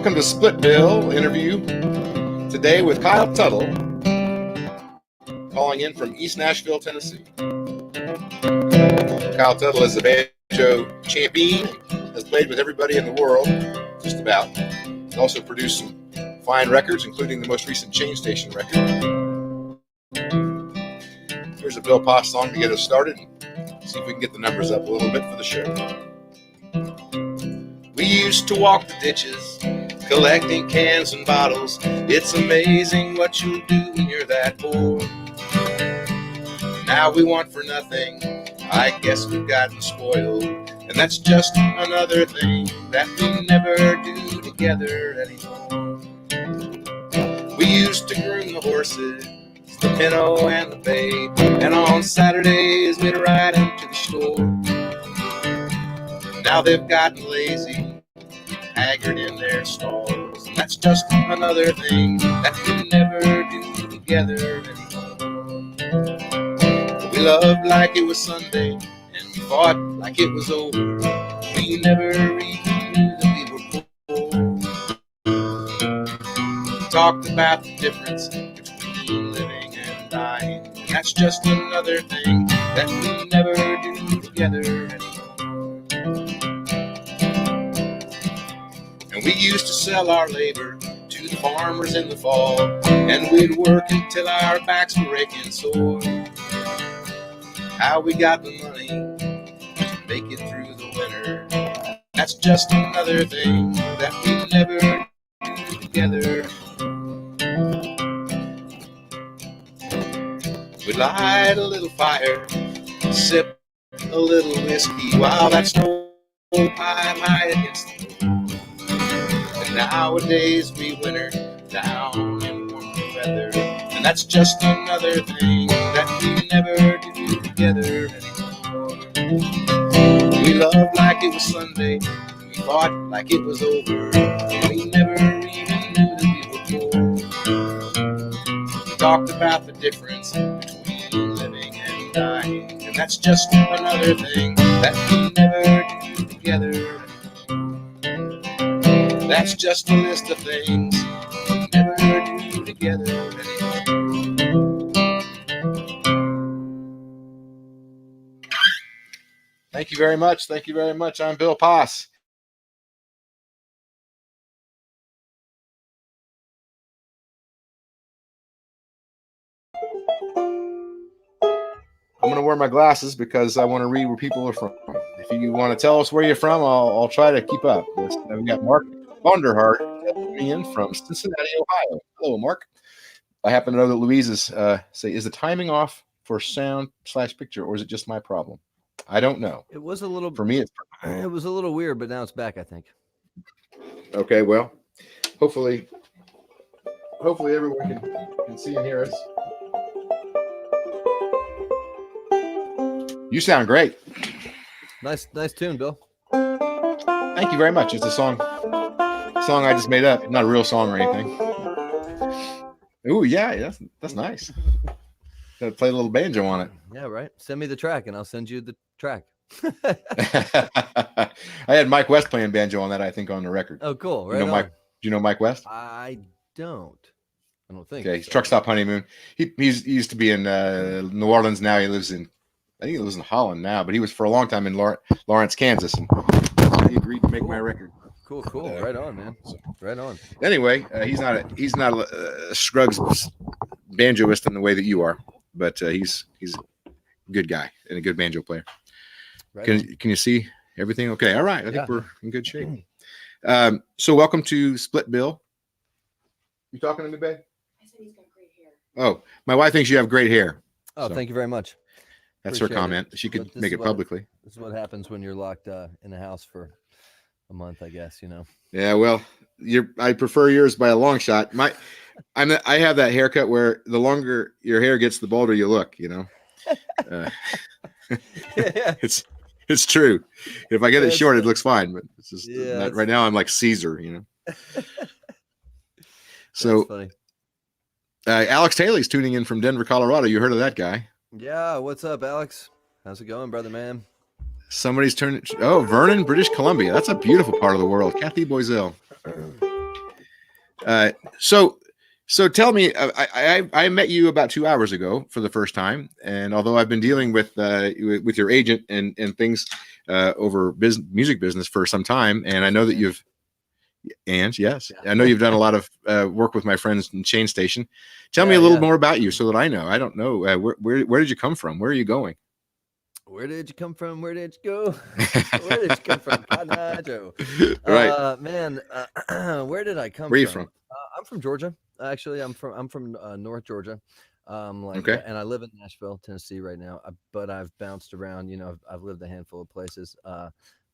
Welcome to Split Bill interview today with Kyle Tuttle, calling in from East Nashville, Tennessee. Kyle Tuttle is a banjo champion, has played with everybody in the world, just about. He's also produced some fine records, including the most recent Chain Station record. Here's a Bill Poss song to get us started and see if we can get the numbers up a little bit for the show. We used to walk the ditches, collecting cans and bottles. It's amazing what you'll do when you're that poor. Now we want for nothing, I guess we've gotten spoiled. And that's just another thing that we never do together anymore. We used to groom the horses, the pinto and the bay, and on Saturdays we'd ride them to the store. Now they've gotten lazy, haggard in their stalls, and that's just another thing that we never do together anymore. We loved like it was Sunday, and we fought like it was over. We never even knew that we were poor. We talked about the difference between living and dying, and that's just another thing that we never do together anymore. And we used to sell our labor to the farmers in the fall, and we'd work until our backs were aching sore. How we got the money to make it through the winter, that's just another thing that we never do together. We'd light a little fire, sip a little whiskey while that stove pie high against the door. And nowadays we winter down in warmer weather, and that's just another thing that we never do together anymore. We loved like it was Sunday, we fought like it was over. We never even knew that we were poor. We talked about the difference between living and dying, and that's just another thing that we never do together anymore. That's just a list of things we never do together anymore. Thank you very much. Thank you very much. I'm Bill Poss. I'm going to wear my glasses because I want to read where people are from. If you want to tell us where you're from, I'll try to keep up. We've got Mark Vonderhart coming in from Cincinnati, Ohio. Hello, Mark. I happen to know that Louise is is the timing off for sound/picture, or is it just my problem? I don't know. It was a little for me. It was a little weird, but now it's back, I think. Okay, well, hopefully everyone can see and hear us. You sound great. Nice tune, Bill. Thank you very much. It's a song I just made up. Not a real song or anything. Ooh, yeah, that's nice. Got to play a little banjo on it. Yeah, right. Send me the track, and I'll send you the track. I had Mike West playing banjo on that, I think, on the record. Oh, cool. Right. Do you know Mike West? I don't think. Okay, he's Truck Stop Honeymoon. He used to be in New Orleans. Now he lives in, I think he lives in Holland now, but he was for a long time in Lawrence, Kansas, and so he agreed to make my record. Cool. Right on, man. Right on. Anyway, he's not a Scruggs banjoist in the way that you are, but he's a good guy and a good banjo player. Right. Can you see everything? Okay, all right. I think we're in good shape. So welcome to Split Bill. You talking to me, babe? I said he's got great hair. Oh, my wife thinks you have great hair. Oh, so thank you very much. That's her comment. She could make it publicly. This is what happens when you're locked in the house for a month, I guess, you know. Yeah, well, I prefer yours by a long shot. I have that haircut where the longer your hair gets, the bolder you look, you know. It's true. If I get it short, it looks fine, but it's just right now I'm like Caesar, you know. So Alex Taylor's tuning in from Denver, Colorado. You heard of that guy? Yeah, what's up, Alex? How's it going, brother man? Somebody's turning. Oh, Vernon, British Columbia. That's a beautiful part of the world. Kathy Boiselle. So so tell me, I met you about 2 hours ago for the first time, and although I've been dealing with your agent and things over music business for some time, and I know that you've and yes, Yeah. I know you've done a lot of work with my friends in Chain Station. Tell me Yeah, a little yeah. more about you so that I know. I don't know where did you come from? Where are you going? Where did you come from? Where did you go? Where did you come from, Cotton Eye Joe? Right. Man, where did I come Where are you from? from? I'm from Georgia. Actually, I'm from North Georgia. Okay. And I live in Nashville, Tennessee right now. But I've bounced around. I've lived a handful of places.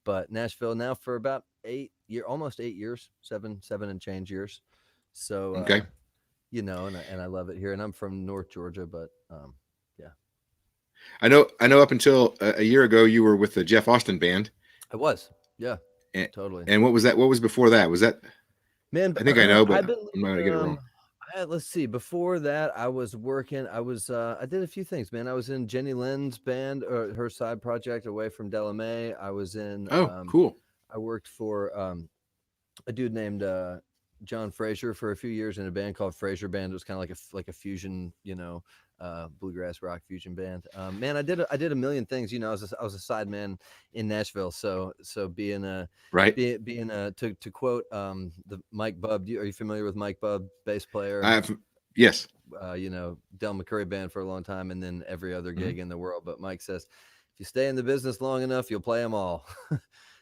But Nashville now for about almost 8 years, seven and change years. So, Okay. and I love it here. And I'm from North Georgia, but yeah, I know up until a year ago you were with the Jeff Austin band. I was. Yeah, And, totally. and what was that? What was before that? Was that Man, I think I know, but I've been I'm not gonna get it wrong. let's see. Before that, I was working. I did a few things, man. I was in Jenny Lynn's band, or her side project, Away from Delamay. I was in. Oh, cool. I worked for a dude named John Fraser for a few years in a band called Fraser Band. It was kind of like a fusion, bluegrass rock fusion band. Man, I did a million things. I was a sideman in Nashville. So Right. to quote the Mike Bubb. Are you familiar with Mike Bubb, bass player? I've yes. Del McCurry band for a long time, and then every other Mhm. gig in the world. But Mike says, if you stay in the business long enough, you'll play them all.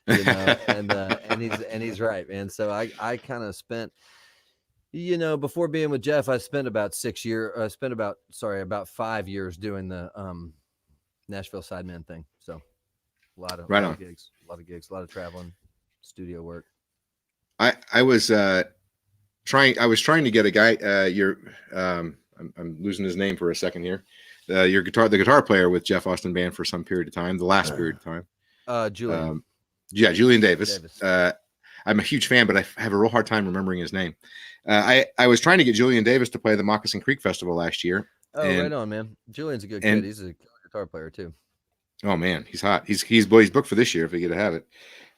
And he's right, man. So I kind of spent, before being with Jeff, I spent about 6 years. I spent about 5 years doing the Nashville sideman thing. So Right lot on. of gigs, a lot of traveling, studio work. I was trying to get a guy. I'm losing his name for a second here. The guitar player with Jeff Austin band for some period of time, the last period of time. Julian. Yeah, Julian Davis. Davis. I'm a huge fan, but I have a real hard time remembering his name. I was trying to get Julian Davis to play the Moccasin Creek Festival last year. Oh, and right on, man. Julian's a good and kid. He's a killer guitar player too. oh man, he's hot. He's booked for this year if they get to have it.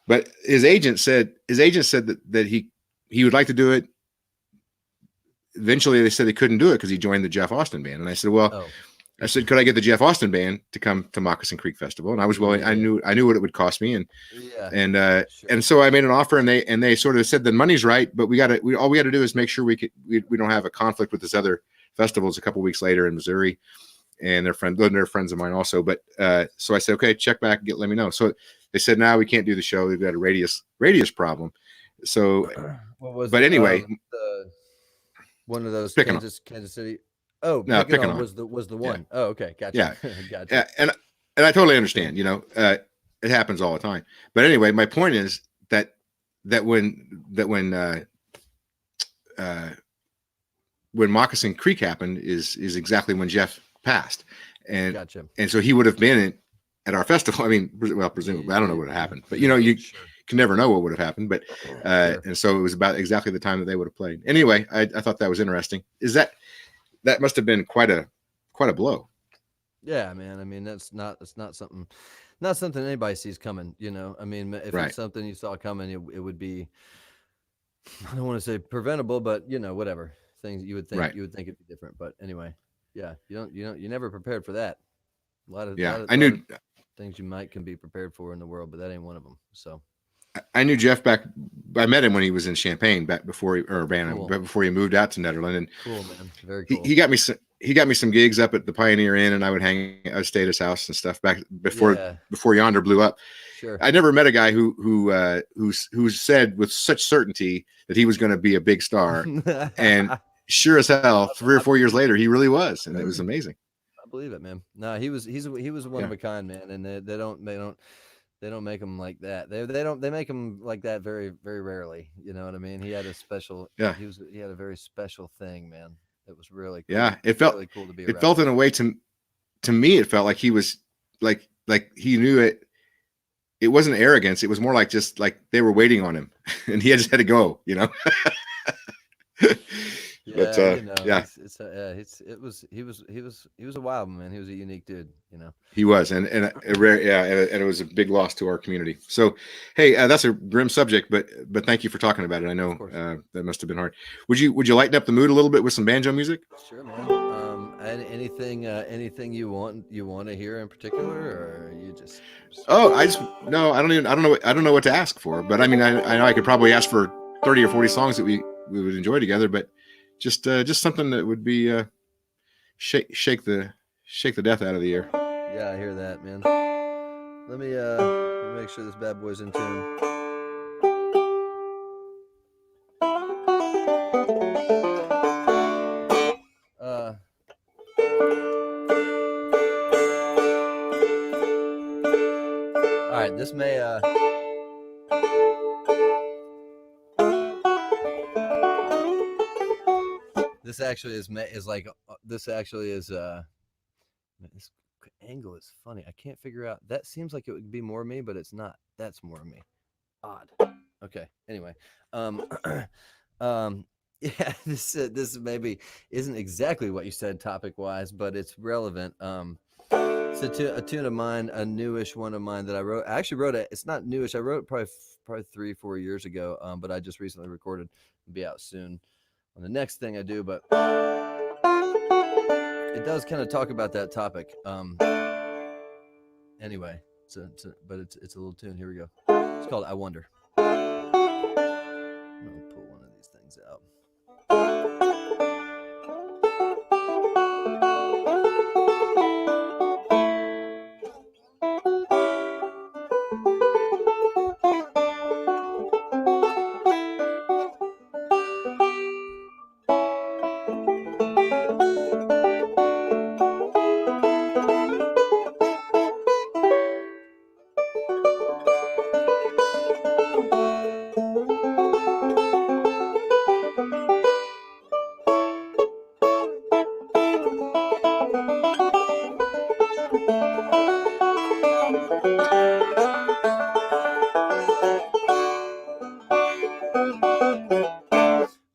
But his agent said that he would like to do it. Eventually, they said he couldn't do it because he joined the Jeff Austin band. And I said, well, I said, could I get the Jeff Austin band to come to Moccasin Creek Festival? And I was willing. Yeah. I knew what it would cost me, Yeah. and so I made an offer, and they sort of said the money's right, but all we got to do is make sure we don't have a conflict with this other festivals a couple weeks later in Missouri, and they're friends of mine also. But so I said, okay, check back, let me know. So they said, no, we can't do the show. We've got a radius problem. So, What was but anyway, one of those Picking Kansas City. Oh, No, Picking Picking On On. was the one. Oh, okay, gotcha. Yeah. Gotcha. Yeah, and I totally understand. It happens all the time. But anyway, my point is that when Moccasin Creek happened is exactly when Jeff passed, and Gotcha. and so he would have been at our festival. I mean, well, presumably, I don't know what would have happened, but you Sure. can never know what would have happened. But Sure. and so it was about exactly the time that they would have played. Anyway, I thought that was interesting. That must have been quite a blow. Yeah, man. I mean, that's not something anybody sees coming. I mean, if Right. it's something you saw coming, it would be. I don't want to say preventable, but whatever things you would think Right. it'd be different. But anyway, yeah, you never prepared for that. A lot of Yeah, I knew. lot of things you can be prepared for in the world, but that ain't one of them. So I knew Jeff back. I met him when he was in Champaign back before Cool. before he moved out to Netherland, and cool, man. Very cool. he got me some gigs up at the Pioneer Inn, and I would stay at his house and stuff back before Yonder blew up. Sure. I never met a guy who said with such certainty that he was going to be a big star, and sure as hell, 3 or 4 years later, he really was, and it was amazing. I believe it, man. No, he was one of a kind, man, and they don't make them like that. They make them like that very, very rarely. You know what I mean? He had a special. Yeah. He had a very special thing, man. It was really cool. Yeah. It felt really cool to be. It felt in a way to me. It felt like he was like he knew it. It wasn't arrogance. It was more like just like they were waiting on him, and he just had to go. Yeah, But Yeah, you know, yeah, he was a wild man. He was a unique dude, you know. he was, and a rare, yeah, and it was a big loss to our community. So, hey, that's a grim subject, but thank you for talking about it. I Of know course. that must have been hard. Would you lighten up the mood a little bit with some banjo music? Sure, man. Anything you want to hear in particular, or you just Oh, I just no, I don't know what to ask for. But I mean, I know I could probably ask for 30 or 40 songs that we would enjoy together. But just something that would be shake the death out of the air. yeah, I hear that, man. Let me make sure this bad boy's in tune. Uh, all right, this may this actually is like this actually is man, this angle is funny. I can't figure out. That seems like it would be more me, but it's not. That's more me. Odd. Okay. Anyway, um, um, yeah, this maybe isn't exactly what you said topic wise, but it's relevant. It's a tune of mine, a newish one of mine that I wrote. I actually wrote it. It's not newish. I wrote it probably 3-4 years ago. But I just recently recorded. It'll be out soon on the next thing I do. But it does kind of talk about that topic. Anyway, but it's a little tune. Here we go. It's called "I Wonder." I'll pull one of these things out.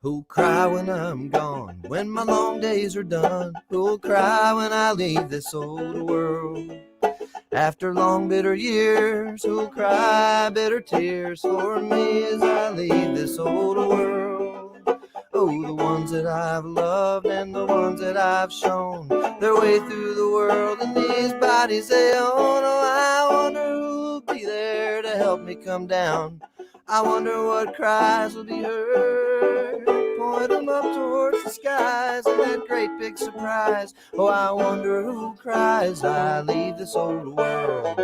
Who'll cry when I'm gone, when my long days are done? Who'll cry when I leave this old world? After long bitter years, who'll cry bitter tears for me as I leave this old world? Oh, the ones that I've loved and the ones that I've shown their way through the world in these bodies they own. Oh, I wonder who'll be there to help me come down. I wonder what cries will be heard. Point them up towards the skies and that great big surprise. Oh, I wonder who cries I leave this old world.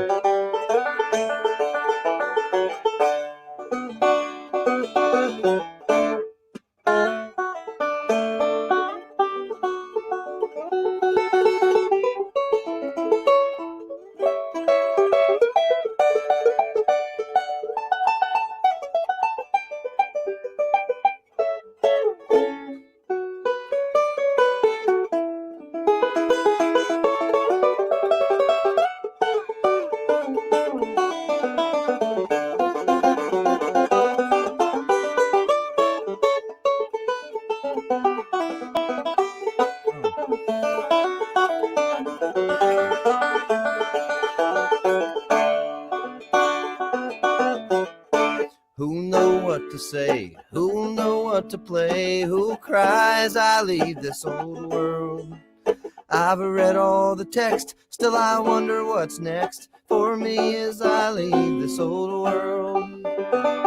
Who'll know what to say? Who'll know what to play? Who cries I leave this old world? I've read all the text, still I wonder what's next for me as I leave this old world.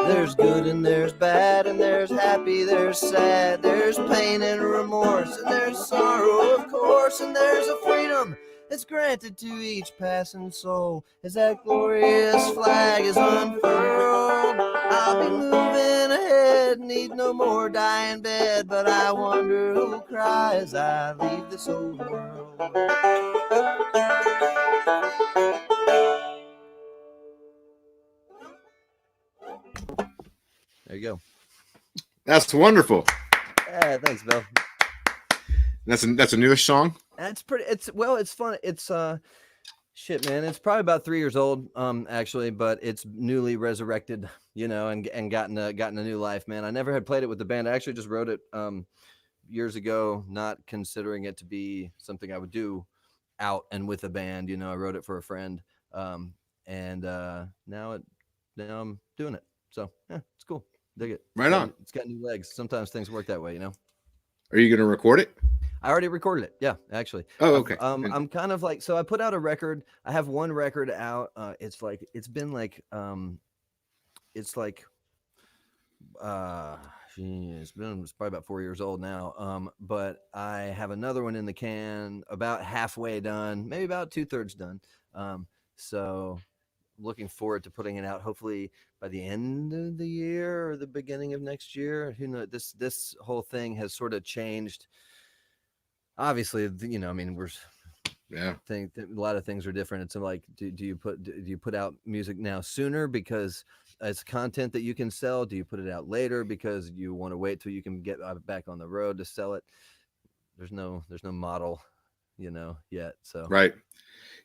There's good and there's bad, and there's happy, there's sad, there's pain and remorse, and there's sorrow, of course, and there's a freedom that's granted to each passing soul as that glorious flag is unfurled. I'll be moving ahead, need no more dying bed, but I wonder who cries I leave this old world. There you go. That's wonderful. Yeah, thanks, Bill. That's a newish song. It's pretty. It's fun. It's shit, man. It's probably about 3 years old, actually, but it's newly resurrected, you know, and gotten a new life, man. I never had played it with the band. I actually just wrote it years ago, not considering it to be something I would do out and with a band. You know, I wrote it for a friend, and now I'm doing it. So yeah, it's cool. Dig it. Right on. It's got new legs. Sometimes things work that way, you know. Are you going to record it? I already recorded it. Yeah, actually. Oh, okay. I'm kind of like, so I put out a record. I have one record out. It's like it's been like it's like it's probably about 4 years old now. But I have another one in the can, about halfway done, maybe about 2/3 done. So looking forward to putting it out hopefully by the end of the year or the beginning of next year. Who knows? This whole thing has sort of changed. Obviously, you know, I mean, a lot of things are different. It's like, do you put out music now sooner because it's content that you can sell? Do you put it out later because you want to wait till you can get back on the road to sell it? There's no model, you know, yet. So right.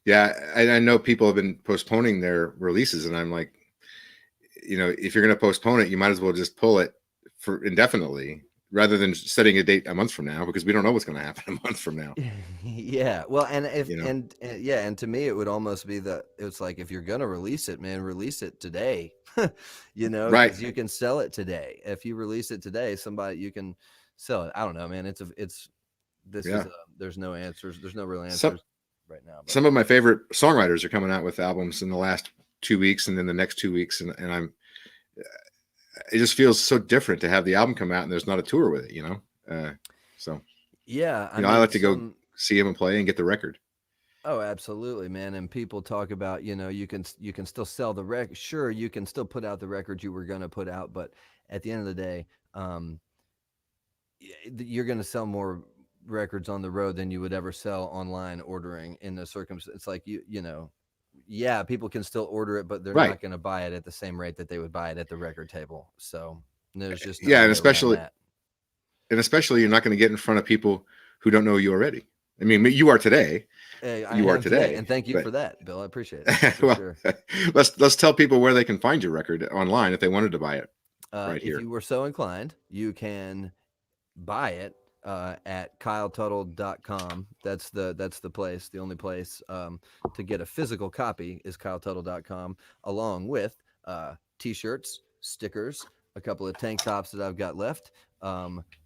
Yeah, I know people have been postponing their releases, and I'm like, you know, if you're going to postpone it, you might as well just pull it for indefinitely rather than setting a date a month from now, because we don't know what's going to happen a month from now. Yeah, well, and if You know? and yeah, and to me, it would almost be that it's like, if you're gonna release it, man, release it today. You know, Right. because you can sell it today. If you release it today, somebody, you can sell it. I don't know, man. Yeah. There's no answers. There's no real Some answers right now. But some of my favorite songwriters are coming out with albums in the last 2 weeks and then the next 2 weeks, and it just feels so different to have the album come out and there's not a tour with it, you know. So yeah, you know, I like to go see him and play and get the record. Oh, absolutely, man. And people talk about, you know, you can still sell the record. Sure, you can still put out the record you were going to put out, but at the end of the day, you're going to sell more records on the road than you would ever sell online ordering in the circumstance. It's like, you know, yeah, people can still order it, but they're Right. not going to buy it at the same rate that they would buy it at the record table. So there's just no Yeah, way around that. and especially you're not going to get in front of people who don't know you already. I mean, you are today. Hey, I You are am today, and today, thank you but for that, Bill. I appreciate it. For well, sure. let's tell people where they can find your record online if they wanted to buy it right If here. you were so inclined, you can buy it at kyletuttle.com. That's the place, the only place to get a physical copy is kyletuttle.com, along with t-shirts, stickers, a couple of tank tops that I've got left,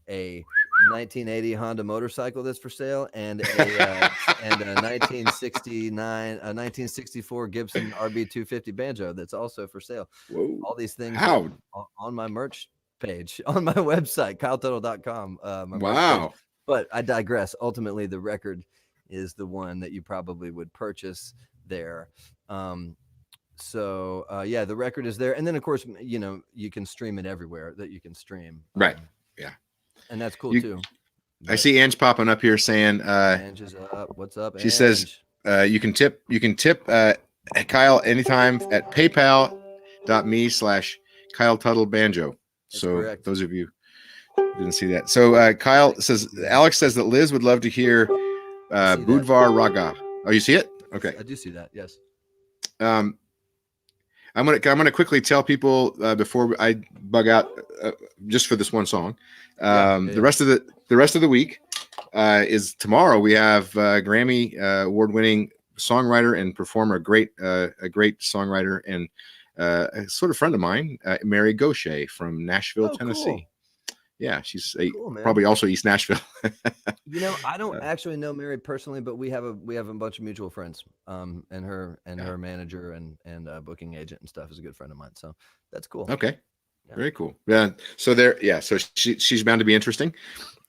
a 1980 Honda motorcycle that's for sale, and a 1964 Gibson RB250 banjo that's also for sale. Whoa. All these things How? on my merch page on my website, kyletuttle.com. My merch page. Wow. But I digress. Ultimately, the record is the one that you probably would purchase there. So yeah, the record is there, and then of course, you know, you can stream it everywhere that you can stream. Right. Yeah. And that's cool too. I see Ange popping up here saying, Ange is up. What's up, she Ange? says, you can tip Kyle anytime at paypal.me/Kyle Tuttle Banjo. So correct. those of you who didn't see that. So Kyle says, Alex says that Liz would love to hear Budvar Raga. Oh, you see it? Okay. I do see that. Yes. I'm gonna quickly tell people before I bug out just for this one song. The rest of the week is tomorrow. We have Grammy award-winning songwriter and performer, a great songwriter and a sort of friend of mine, Mary Gaucher from Nashville, Tennessee. Cool. Yeah, she's cool, probably also East Nashville. You know, I don't actually know Mary personally, but we have a bunch of mutual friends. And her manager and booking agent and stuff is a good friend of mine. So that's cool. Okay. Yeah. Very cool. Yeah. So so she's bound to be interesting.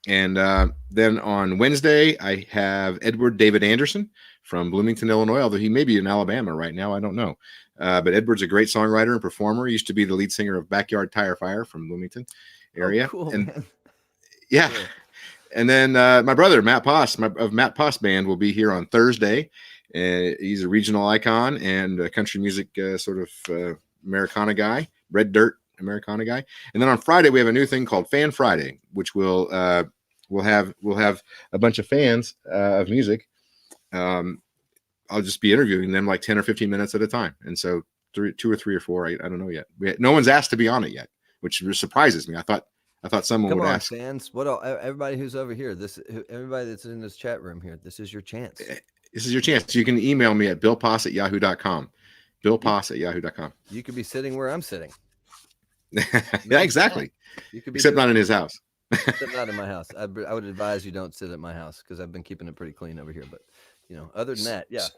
And then on Wednesday, I have Edward David Anderson from Bloomington, Illinois, although he may be in Alabama right now. I don't know. But Edward's a great songwriter and performer. He used to be the lead singer of Backyard Tire Fire from Bloomington area. Oh, cool, and man. Yeah. Cool. And then my brother, Matt Poss, of Matt Poss Band, will be here on Thursday. He's a regional icon and a country music sort of Americana guy, red dirt Americana guy. And then on Friday, we have a new thing called Fan Friday, which we'll have a bunch of fans of music. I'll just be interviewing them like 10 or 15 minutes at a time. And so 2 or 3 or 4, I don't know yet. No one's asked to be on it yet, which surprises me. I thought I thought someone Come would on, ask. fans. What all, everybody who's over here, everybody that's in this chat room here, this is your chance. This is your chance. You can email me at billposs@yahoo.com. Billposs@yahoo.com. You could be sitting where I'm sitting. Yeah, exactly. You could be Except not in his house. Except not in my house. I would advise you don't sit at my house because I've been keeping it pretty clean over here. But other than that, yeah.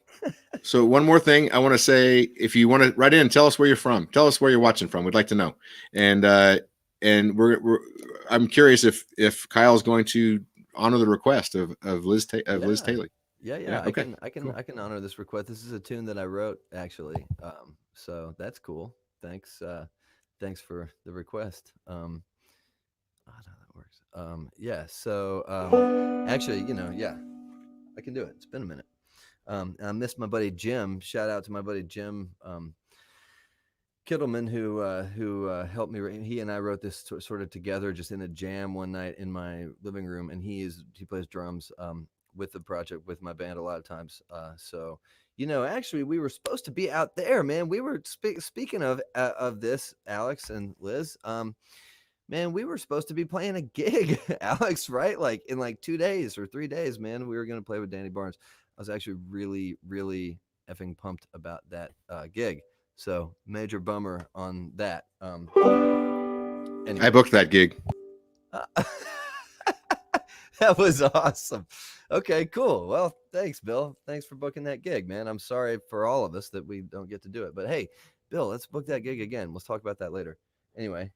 So one more thing I want to say: if you want to write in, tell us where you're from. Tell us where you're watching from. We'd like to know. And I'm curious if Kyle's going to honor the request of Liz Taylor. Yeah. Okay. I can honor this request. This is a tune that I wrote actually. So that's cool. Thanks. Thanks for the request. I don't know how that works. Yeah. So actually, yeah, I can do it. It's been a minute. I missed my buddy Jim. Shout out to my buddy Jim Kittleman who helped me. He and I wrote this sort of together, just in a jam one night in my living room. And he plays drums with the project with my band a lot of times. So actually, we were supposed to be out there, man. We were speaking of this, Alex and Liz. Man, we were supposed to be playing a gig, Alex, right? Like in 2 days or 3 days, man. We were going to play with Danny Barnes. I was actually really, really effing pumped about that gig. So major bummer on that. Anyway. I booked that gig. That was awesome. Okay, cool. Well, thanks, Bill. Thanks for booking that gig, man. I'm sorry for all of us that we don't get to do it. But hey, Bill, let's book that gig again. Let's talk about that later. Anyway.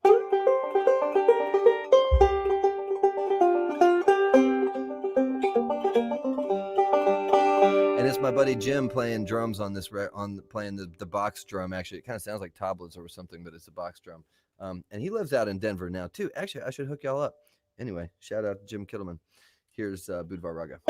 And it's my buddy Jim playing drums on this, playing the box drum. Actually, it kind of sounds like tablets or something, but it's a box drum. And he lives out in Denver now too. Actually, I should hook y'all up. Anyway, shout out to Jim Kittleman. Here's Budvar Raga.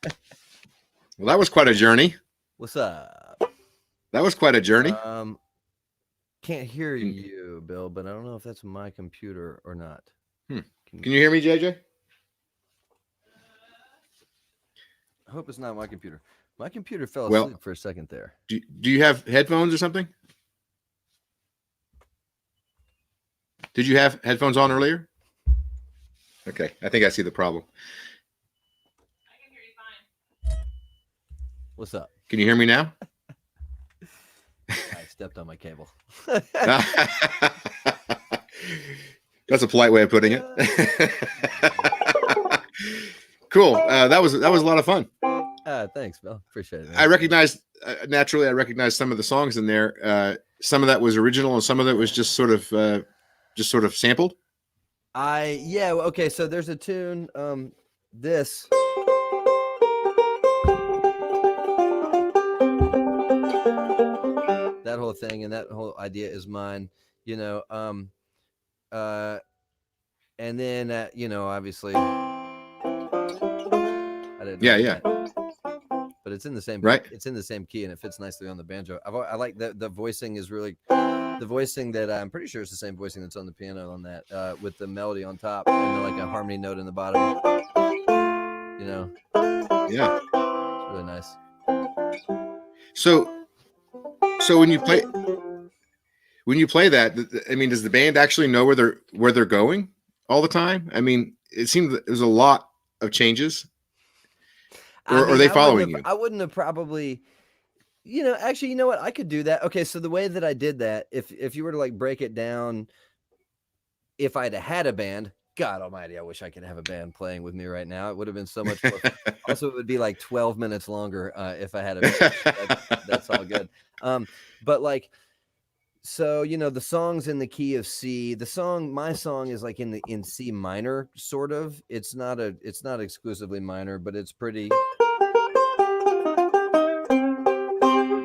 Well, that was quite a journey. What's up? That was quite a journey. Can't hear you, Bill, but I don't know if that's my computer or not. Can you hear me, JJ? I hope it's not my computer. My computer fell asleep for a second there. Do you have headphones or something? Did you have headphones on earlier? Okay, I think I see the problem. I can hear you fine. What's up? Can you hear me now? I stepped on my cable. That's a polite way of putting it. Cool. That was a lot of fun. Thanks, Bill. Appreciate it. I recognized some of the songs in there. Some of that was original, and some of that was just sort of sampled. Okay. So there's a tune. This. That whole thing and that whole idea is mine. You know. And then obviously. I didn't. Yeah. But it's in the same. Right. It's in the same key, and it fits nicely on the banjo. I like the voicing is really. The voicing that I'm pretty sure is the same voicing that's on the piano on that, with the melody on top and like a harmony note in the bottom. Yeah, it's really nice. So when you play that, I mean, does the band actually know where they're going all the time? I mean, it seemed that there's a lot of changes, or are they following you? I wouldn't have probably. Actually, you know what? I could do that. Okay, so the way that I did that, if you were to like break it down, if I'd had a band, God Almighty, I wish I could have a band playing with me right now. It would have been so much more. Also, it would be like 12 minutes longer if I had a band. That's all good. But like, so the song's in the key of C. My song is like in C minor, sort of. It's not exclusively minor, but it's pretty.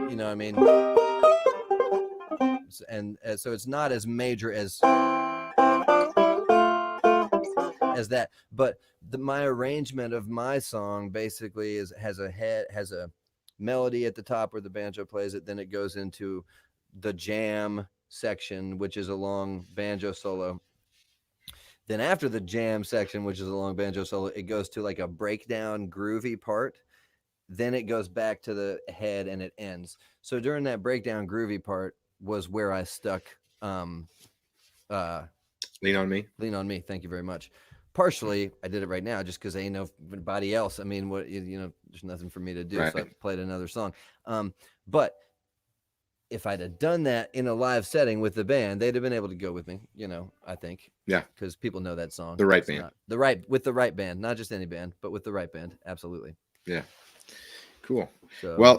You know what I mean? And so it's not as major as that, but my arrangement of my song basically has a melody at the top where the banjo plays it, then it goes into the jam section, which is a long banjo solo. Then after the jam section, which is a long banjo solo, it goes to like a breakdown groovy part. Then it goes back to the head and it ends. So during that breakdown groovy part was where I stuck Lean on Me. Lean on Me. Thank you very much. Partially, I did it right now just because ain't nobody else. I mean, there's nothing for me to do. Right. So I played another song. But if I'd have done that in a live setting with the band, they'd have been able to go with me, I think. Yeah. Because people know that song. The right band. With the right band, not just any band, but with the right band. Absolutely. Yeah. Cool. So, well,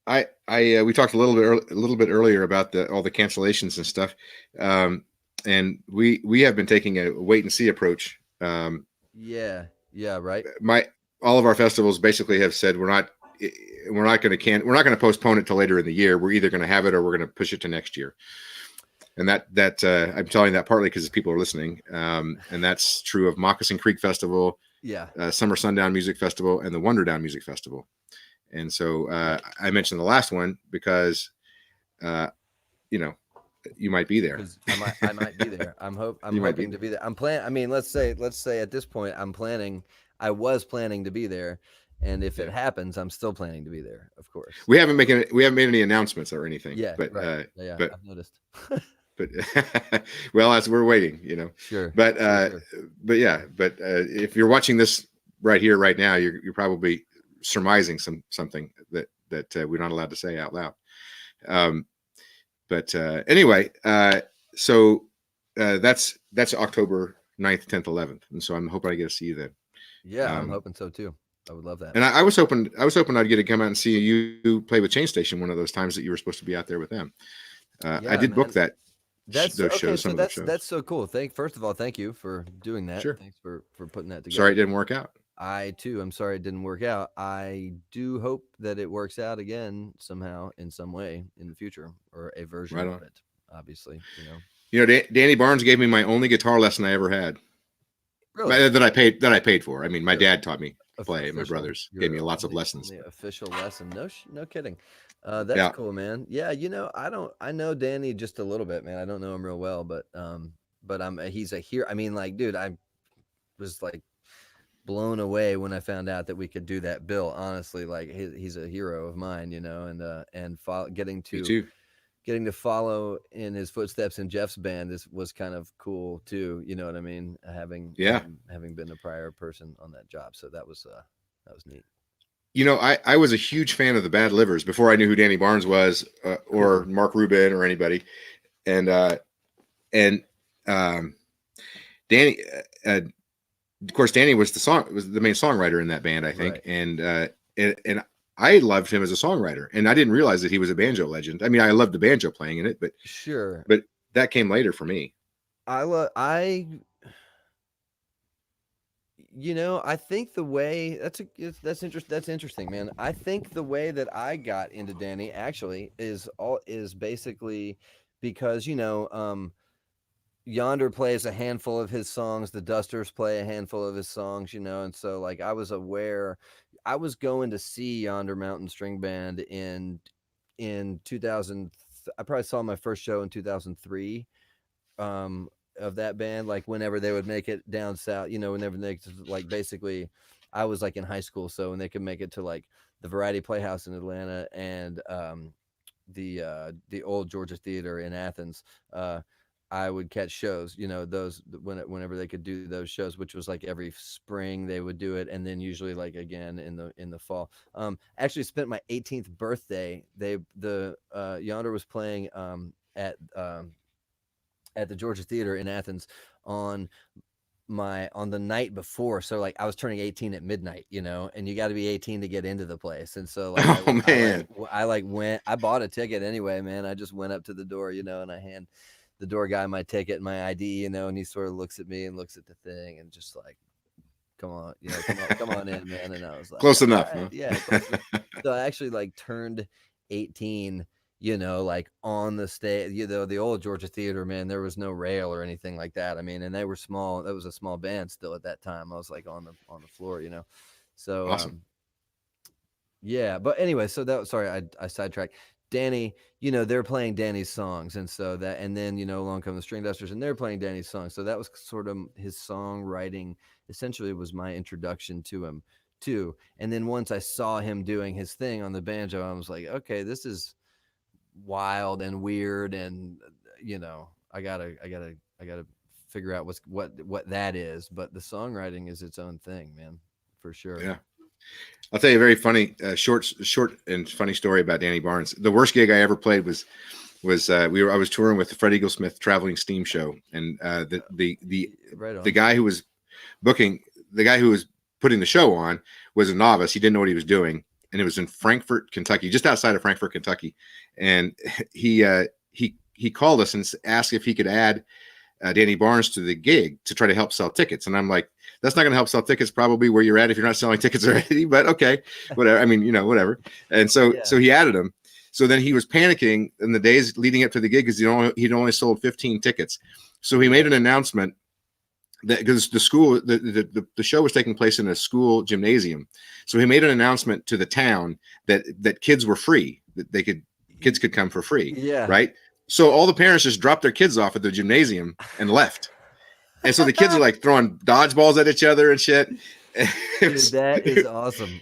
we talked a little bit earlier about all the cancellations and stuff, and we have been taking a wait and see approach. Yeah, right. All of our festivals basically have said we're not going to postpone it till later in the year. We're either going to have it or we're going to push it to next year. And that I'm telling that partly because people are listening, and that's true of Moccasin Creek Festival. Yeah. Summer Sundown Music Festival and the Wonder Down Music Festival. And so I mentioned the last one because, you might be there. I might be there. I'm hoping to be there. I'm planning. I mean, let's say at this point, I was planning to be there. And if it happens, I'm still planning to be there, of course. We haven't made any announcements or anything. Yeah. But, right. But I've noticed. But well, as we're waiting, Sure. But sure. but if you're watching this right here, right now, you're probably surmising something that we're not allowed to say out loud. But anyway, so that's October 9th, 10th, 11th, and so I'm hoping I get to see you then. Yeah, I'm hoping so too. I would love that. And I was hoping I'd get to come out and see you play with Chain Station one of those times that you were supposed to be out there with them. I did book that. That's those okay. shows, So that's so cool. First of all, thank you for doing that. Sure. Thanks for putting that together. Sorry it didn't work out. I too am sorry it didn't work out. I do hope that it works out again somehow in some way in the future, or a version of it. Obviously, Danny Barnes gave me my only guitar lesson I ever had. Really? that I paid for. I mean, my Really? dad taught me to play. My Official. brothers gave Your me lots of only lessons. only official lesson. No kidding. That's Yeah. cool, man. Yeah, I know Danny just a little bit, man. I don't know him real well, but he's a hero. I mean, like, dude, I was like blown away when I found out that we could do that bill. Honestly, like he's a hero of mine, Me too. getting to follow in his footsteps in Jeff's band was kind of cool too. You know what I mean? Yeah. Having been a prior person on that job, so that was neat. I was a huge fan of the Bad Livers before I knew who Danny Barnes was, or Cool. Mark Rubin or anybody. And and um, Danny, of course, Danny was the main songwriter in that band, I think, Right. and I loved him as a songwriter, and I didn't realize that he was a banjo legend. I mean, I loved the banjo playing in it, Sure. but that came later for me. I I think the way that's interesting, man. I think the way that I got into Danny actually is basically because Yonder plays a handful of his songs, the Dusters play a handful of his songs, and so like I was going to see Yonder Mountain String Band in 2000. I probably saw my first show in 2003, um of that band, like whenever they would make it down south, whenever they like basically I was like in high school, so when they could make it to like the Variety Playhouse in Atlanta and the old Georgia Theater in Athens, I would catch shows, those whenever they could do those shows, which was like every spring they would do it, and then usually like again in the fall. Actually spent my 18th birthday. The Yonder was playing at the Georgia Theater in Athens on on the night before. So like I was turning 18 at midnight, and you got to be 18 to get into the place. And so like Oh man, I bought a ticket anyway, man. I just went up to the door, and I hand the door guy my ticket and my ID, and he sort of looks at me and looks at the thing and just like, come on, come on in, man. And I was like, close all enough, right, huh? yeah, close enough. So I actually like turned 18, like on the stage, the old Georgia Theater, man, there was no rail or anything like that. I mean, and they were small. That was a small band still at that time. I was like on the floor, So Awesome. yeah, but anyway, so sorry, I sidetracked. Danny, they're playing Danny's songs, and so that, and then along come the String Dusters, and they're playing Danny's songs. So that was sort of his songwriting. Essentially, was my introduction to him too. And then once I saw him doing his thing on the banjo, I was like, okay, this is wild and weird, and I gotta figure out what that is. But the songwriting is its own thing, man, for sure. Yeah. I'll tell you a very funny, short and funny story about Danny Barnes. The worst gig I ever played was I was touring with the Fred Eaglesmith Traveling Steam Show, and Right the on. guy who was the guy who was putting the show on was a novice. He didn't know what he was doing, and it was in Frankfort, Kentucky, just outside of Frankfort, Kentucky. And he called us and asked if he could add Danny Barnes to the gig to try to help sell tickets. And I'm like, that's not going to help sell tickets probably where you're at if you're not selling tickets already, but okay, whatever. I mean, whatever. And so he added him. So then he was panicking in the days leading up to the gig because he'd only sold 15 tickets. So he made an announcement that because the school, the show was taking place in a school gymnasium. So he made an announcement to the town that kids were free, that kids could come for free. Yeah. Right. So all the parents just dropped their kids off at the gymnasium and left. And so the kids are like throwing dodgeballs at each other and shit. Dude, that is awesome.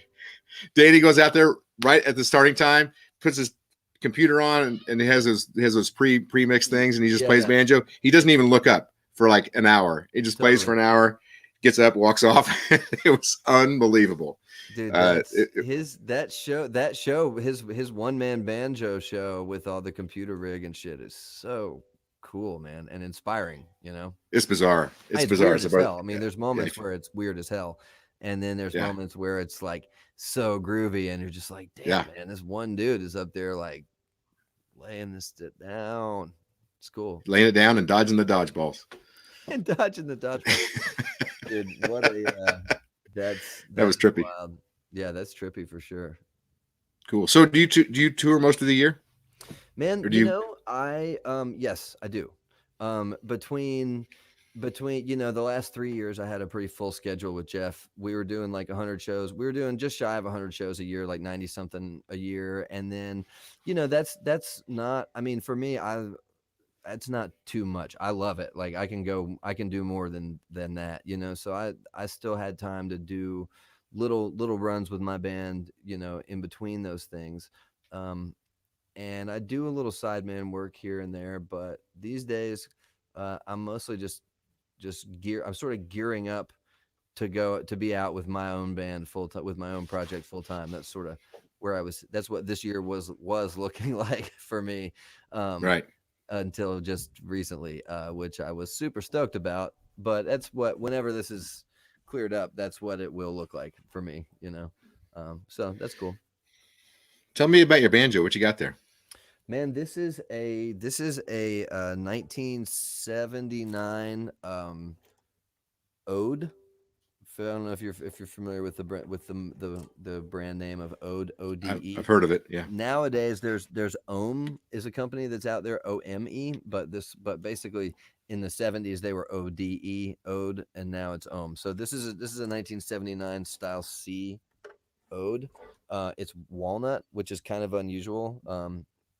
Danny goes out there right at the starting time, puts his computer on, and he has those pre-mixed things, and he just plays banjo. He doesn't even look up for like an hour. He just plays for an hour, gets up, walks off. It was unbelievable. Dude, his one-man banjo show with all the computer rig and shit is so cool, man, and inspiring. It's bizarre. It's bizarre. Weird as hell. I mean, there's moments where it's weird as hell, and then there's moments where it's like so groovy, and you're just like, damn, man, this one dude is up there like laying this shit down. It's cool. Laying it down and dodging the dodgeballs. And dodging the dodgeballs. Dude, what a that was trippy. Wild. Yeah, that's trippy for sure. Cool. So do you tour most of the year? Man, I yes, I do. Between between, you know, the last 3 years, I had a pretty full schedule with Jeff. We were doing like 100 shows. We were doing just shy of 100 shows a year, like 90 something a year. And then, you know, that's not. I mean, for me, that's not too much. I love it. Like I can do more than that, you know. So I still had time to do little runs with my band, you know, in between those things. Um, and I do a little sideman work here and there, but these days, I'm mostly just I'm sort of gearing up to go to be out with my own band full time, with my own project full time. That's sort of where I was. That's what this year was looking like for me. Um, Right. until just recently, which I was super stoked about. But that's what, whenever this is cleared up, that's what it will look like for me, you know. So that's cool. Tell me about your banjo. What you got there? Man, this is a 1979 Ode. I don't know if you're familiar with the brand name of Ode, I've ODE. heard of it. Yeah. Nowadays there's Ohm is a company that's out there, OME, but basically in the 70s they were ODE, Ode, and now it's Ohm. So this is a 1979 style C Ode. It's walnut, which is kind of unusual.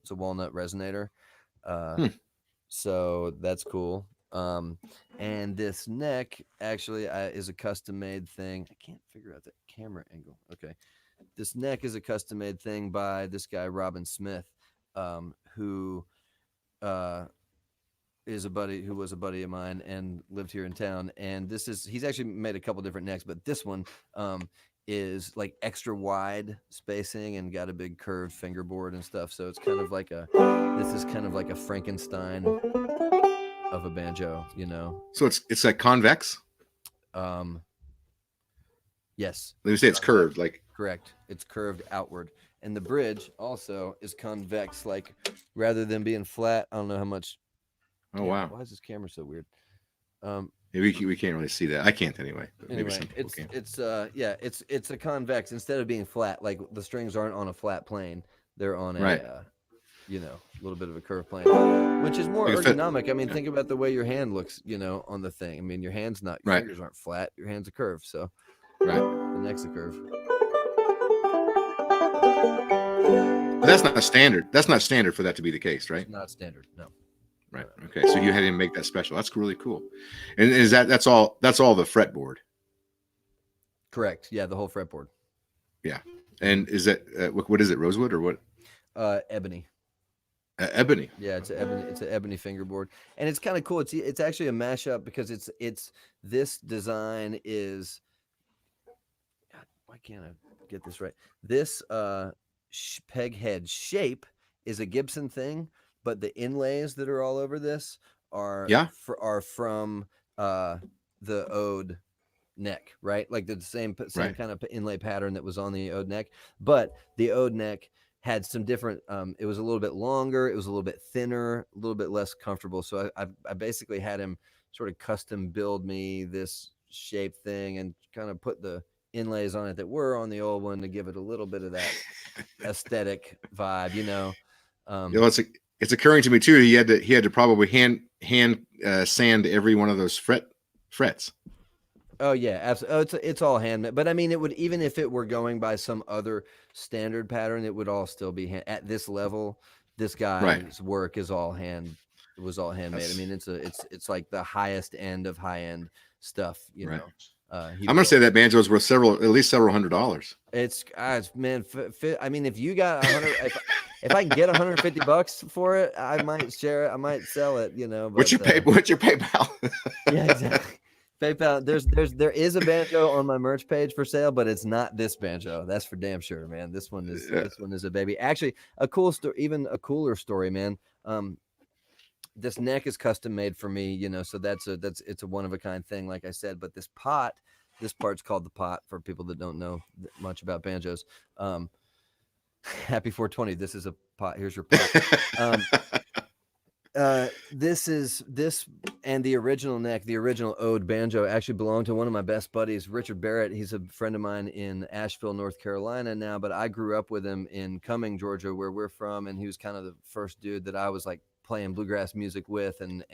It's a walnut resonator. Uh, Hmm. so that's cool. And this neck actually is a custom made thing. I can't figure out the camera angle. Okay, this neck is a custom made thing by this guy Robin Smith, who uh, who was a buddy of mine and lived here in town. And he's actually made a couple different necks, but this one is like extra wide spacing and got a big curved fingerboard and stuff. So it's kind of like this is kind of like a Frankenstein of a banjo, you know. So it's like convex. Um, yes, Let me say it's convex. curved. Like, Correct. It's curved outward, and the bridge also is convex. Like rather than being flat, I don't know how much. oh Damn, wow. why is this camera so weird? Um, Yeah, we can't really see that. I can't anyway. But maybe anyway, some people can. it's a convex instead of being flat. Like the strings aren't on a flat plane; they're on Right. a you know, a little bit of a curved plane, which is more Like a fit. ergonomic. I mean, Yeah. think about the way your hand looks, you know, on the thing. I mean, your Right. fingers aren't flat. Your hand's a curve, so Right. the neck's a curve. But that's not standard. That's not standard for that to be the case, right? It's not standard, no. Right. Okay. So you had him make that special. That's really cool. And is that's all? That's all the fretboard. Correct. Yeah, the whole fretboard. Yeah. And is that what is it? Rosewood or what? Ebony. Ebony. Yeah, it's an ebony fingerboard, and it's kind of cool. It's actually a mashup because it's this design is. God, why can't I get this right? This peg head shape is a Gibson thing, but the inlays that are all over this Yeah. are from the Ode neck, right? Like the same Right. kind of inlay pattern that was on the Ode neck, but the Ode neck had some different. It was a little bit longer, it was a little bit thinner, a little bit less comfortable. So I basically had him sort of custom build me this shape thing and kind of put the inlays on it that were on the old one to give it a little bit of that aesthetic vibe, you know. You know, it's occurring to me too. He had to probably hand sand every one of those frets. Oh yeah, absolutely. Oh, it's all handmade. But I mean, it would, even if it were going by some other standard pattern, it would all still be at this level. This Right. guy's work is all was all handmade. I mean, it's like the highest end of high end stuff. You Right. know, I'm gonna say that banjo is worth at least several $100s. it's man. I mean, if you got 100, if I can get $150 for it, I might share it. I might sell it. You know, but What's your PayPal? yeah, exactly. PayPal. There is a banjo on my merch page for sale, but it's not this banjo. That's for damn sure, man. This one is a baby. Actually, a cool story, even a cooler story, man. This neck is custom made for me, you know, so it's a one of a kind thing, like I said. But this part's called the pot for people that don't know much about banjos. Happy 420. This is a pot. Here's your pot. This and the original neck, the original Ode banjo actually belonged to one of my best buddies, Richard Barrett. He's a friend of mine in Asheville, North Carolina now, but I grew up with him in Cumming, Georgia, where we're from, and he was kind of the first dude that I was like playing bluegrass music with and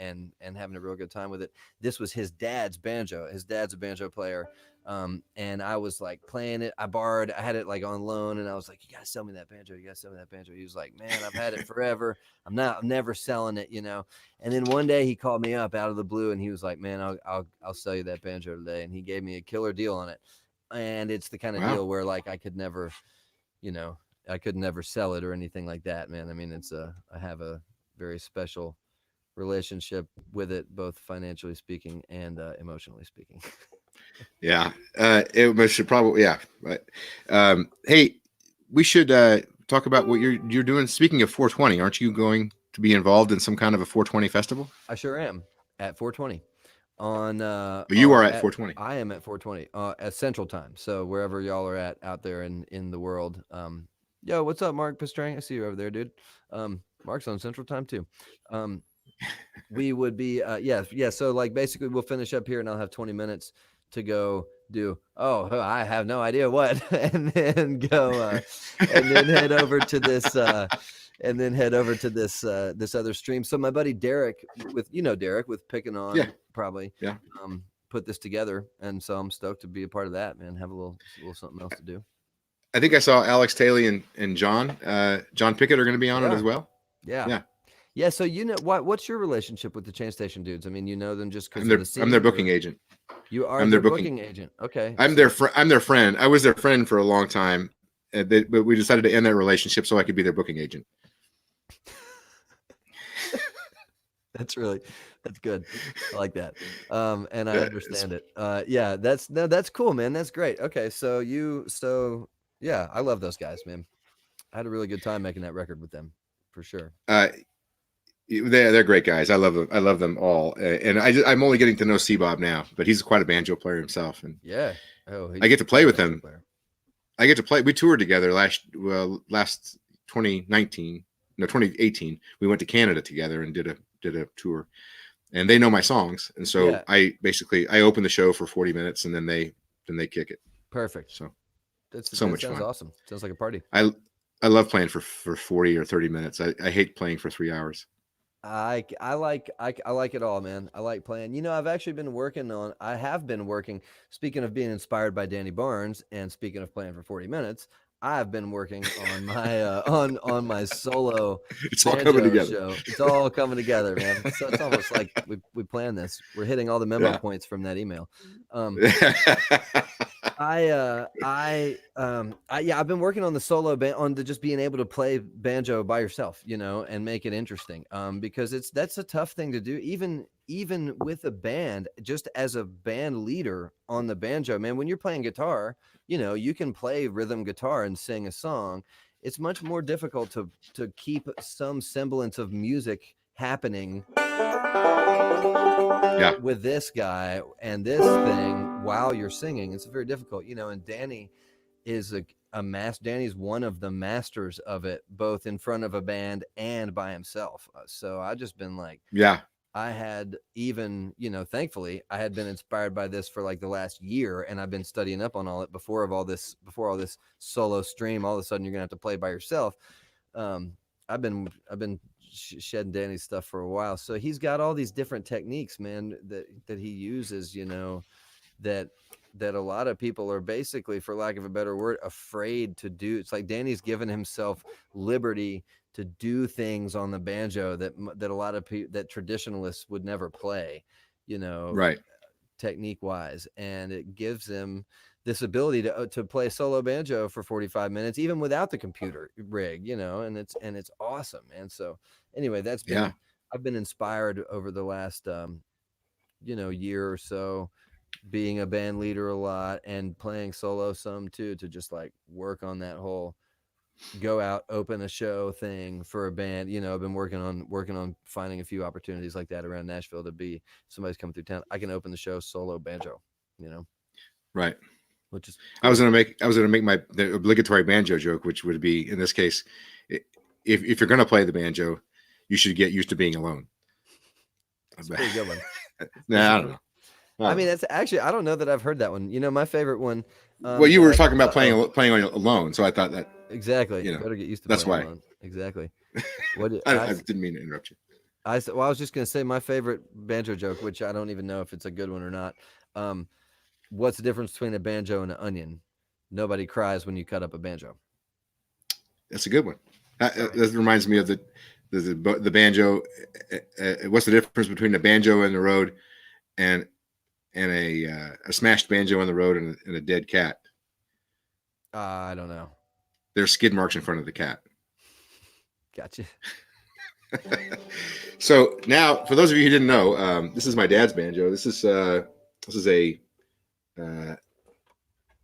having a real good time with it. This was his dad's banjo. His dad's a banjo player. And I was like playing it. I had it like on loan, and I was like, you gotta sell me that banjo. You gotta sell me that banjo. He was like, man, I've had it forever. I'm never selling it, you know? And then one day he called me up out of the blue and he was like, man, I'll sell you that banjo today. And he gave me a killer deal on it. And it's the kind of deal where like I could never sell it or anything like that, man. I mean, I have a very special relationship with it, both financially speaking and emotionally speaking. Yeah, it should probably, yeah. But hey, we should talk about what you're doing. Speaking of 420, aren't you going to be involved in some kind of a 420 festival? I sure am at 420 on. You are at 420. I am at 420 at Central Time. So wherever y'all are at out there in the world. Yo, what's up, Mark Pastrang? I see you over there, dude. Mark's on Central Time too. We would be yeah. So like basically we'll finish up here and I'll have 20 minutes to go do I have no idea what and then go and then head over to this this other stream. So my buddy Derek with Picking On probably put this together, and so I'm stoked to be a part of that, man. Have a little something else to do. I think I saw Alex Taylor and John Pickett are going to be on it as well. Yeah. So what's your relationship with the Chain Station dudes? I mean, you know them just because I'm their booking agent. You are their booking agent. Okay. I'm their friend. I was their friend for a long time, but we decided to end that relationship so I could be their booking agent. That's good. I like that. And I understand it. Yeah, that's cool, man. That's great. Okay. So yeah, I love those guys, man. I had a really good time making that record with them for sure. They're great guys. I love them all. And I'm only getting to know C-Bob now, but he's quite a banjo player himself. And yeah, I get to play with him. I get to play. We toured together last 2018. We went to Canada together and did a tour, and they know my songs. And so I open the show for 40 minutes and then they kick it. Perfect. So that much sounds fun. Awesome. Sounds like a party. I love playing for 40 or 30 minutes. I hate playing for 3 hours. I like it all, man. I like playing. You know, I have been working, speaking of being inspired by Danny Barnes and speaking of playing for 40 minutes, I've been working on my on my solo it's all coming together. Show. It's all coming together, man. So it's almost like we planned this. We're hitting all the memo points from that email. I've been working on the solo on just being able to play banjo by yourself, you know, and make it interesting. Because that's a tough thing to do, even with a band, just as a band leader on the banjo, man. When you're playing guitar, you know, you can play rhythm guitar and sing a song. It's much more difficult to keep some semblance of music happening with this guy and this thing while you're singing. It's very difficult, you know. And Danny is Danny's one of the masters of it, both in front of a band and by himself. So I just been like, I had even, you know, thankfully I had been inspired by this for like the last year, and I've been studying up on all it before all this solo stream. All of a sudden you're gonna have to play by yourself. I've been shedding Danny's stuff for a while, so he's got all these different techniques, man, that he uses, you know, that a lot of people are basically, for lack of a better word, afraid to do. It's like Danny's given himself liberty to do things on the banjo that a lot of people, that traditionalists would never play, you know, right, technique wise, and it gives him this ability to play solo banjo for 45 minutes even without the computer rig, you know, and it's awesome. And so anyway, that's been I've been inspired over the last year or so, being a band leader a lot and playing solo some too, to just like work on that whole go out, open a show thing for a band. You know, I've been working on finding a few opportunities like that around Nashville, to be somebody's coming through town, I can open the show solo banjo, you know. Right. Which is cool. I was gonna make the obligatory banjo joke, which would be, in this case, if you're gonna play the banjo, you should get used to being alone. That's a pretty good one. Nah, I don't know. I mean, that's actually, I don't know that I've heard that one. You know, my favorite one. Well, you were talking about playing on alone, so I thought that exactly. You know, better get used to. That's why. Alone. Exactly. I didn't mean to interrupt you. I was just gonna say my favorite banjo joke, which I don't even know if it's a good one or not. What's the difference between a banjo and an onion? Nobody cries when you cut up a banjo. That's a good one. Sorry. That reminds me of the banjo. What's the difference between a banjo in the road and a smashed banjo on the road and a dead cat? I don't know. There's skid marks in front of the cat. Gotcha. So now, for those of you who didn't know, this is my dad's banjo. This is a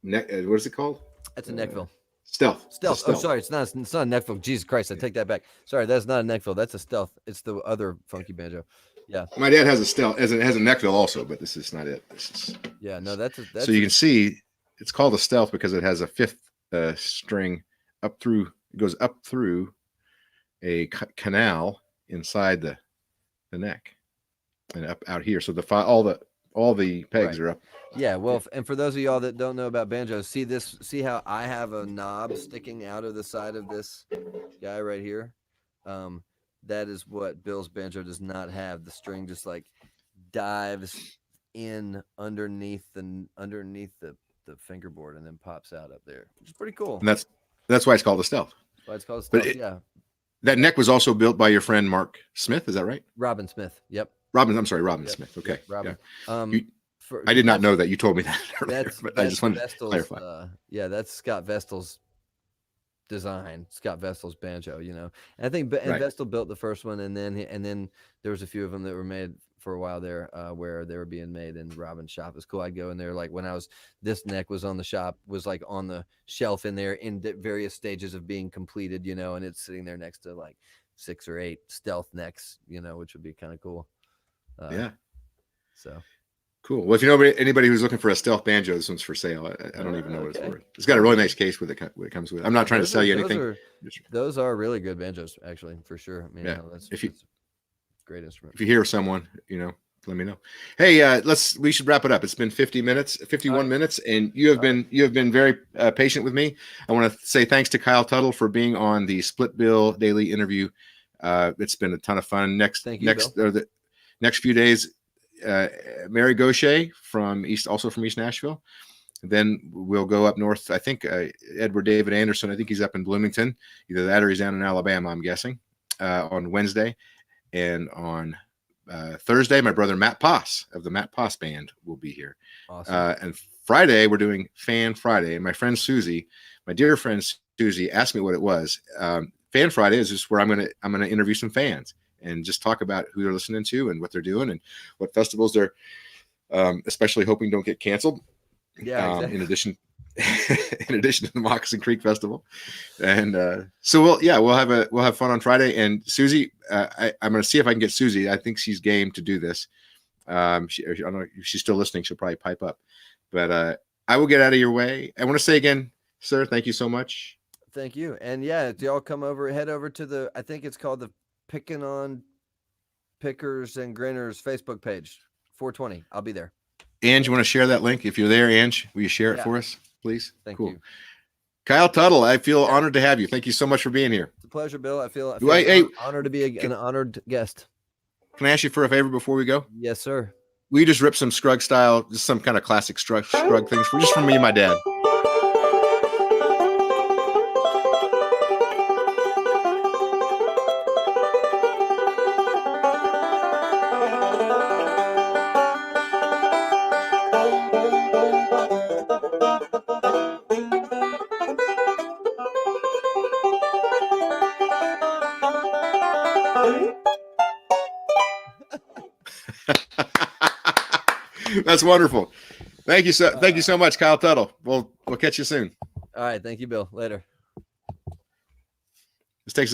what is it called? That's a neckville. Stealth. Stealth. Oh, sorry, it's not a neckville. Jesus Christ, I take that back. Sorry, that's not a neckville. That's a stealth. It's the other funky banjo. Yeah. My dad has a stealth. Has a neckville also, but this is not it. This is. Yeah. No, that's So you can see it's called a stealth because it has a fifth string up through. It goes up through a canal inside the neck and up out here. So all the pegs are up. Yeah, well, and for those of y'all that don't know about banjos, see how I have a knob sticking out of the side of this guy right here? That is what Bill's banjo does not have. The string just like dives in underneath the fingerboard and then pops out up there, which is pretty cool. And that's why it's called a stealth. That's why it's called a stealth, yeah. That neck was also built by your friend Mark Smith, is that right? Robin Smith. Yep. I'm sorry, Robin Smith. Okay. Yep, Robin. Yeah. I did not know that. You told me that earlier, but I just wanted to clarify. That's Scott Vestal's design. Scott Vestal's banjo, and I think Vestal built the first one, and then there was a few of them that were made for a while there, where they were being made in Robin's shop. It's cool. I'd go in there like when this neck was on the shop, was like on the shelf in there in various stages of being completed, and it's sitting there next to like 6 or 8 stealth necks, which would be kind of cool. Yeah. So. Cool. Well, if you know anybody who's looking for a stealth banjo, this one's for sale. I don't even know what it's for. It's got a really nice case with it comes with. I'm not trying to sell you anything. Those are really good banjos, actually, for sure. I mean, yeah. That's great instrument. If you hear someone, let me know. Hey, we should wrap it up. It's been 51 minutes, and you have been very patient with me. I want to say thanks to Kyle Tuttle for being on the Split Bill Daily interview. It's been a ton of fun. The next few days. Mary Gaucher from East Nashville. Then we'll go up north. I think Edward David Anderson. I think he's up in Bloomington. Either that or he's down in Alabama. I'm guessing on Wednesday, and on Thursday, my brother Matt Poss of the Matt Poss Band will be here. Awesome. And Friday we're doing Fan Friday, and my friend Susie, my dear friend Susie, asked me what it was. Fan Friday is just where I'm gonna interview some fans and just talk about who they're listening to and what they're doing and what festivals they're especially hoping don't get canceled. Yeah, exactly. In addition to the Moccasin Creek Festival. And so we'll have fun on Friday. And Susie, I'm going to see if I can get Susie. I think she's game to do this. I don't know if she's still listening. She'll probably pipe up. But I will get out of your way. I want to say again, sir, thank you so much. Thank you. And yeah, y'all head over to I think it's called the Picking on Pickers and Grinners Facebook page, 420. I'll be there. Ange, you want to share that link? If you're there, Ange, will you share it for us, please? Thank you. Kyle Tuttle, I feel honored to have you. Thank you so much for being here. It's a pleasure, Bill. I feel honored to be an honored guest. Can I ask you for a favor before we go? Yes, sir. We just rip some Scruggs style, just some kind of classic Scruggs things just for me and my dad. That's wonderful. Thank you so much, Kyle Tuttle. We'll catch you soon. All right. Thank you, Bill. Later. This takes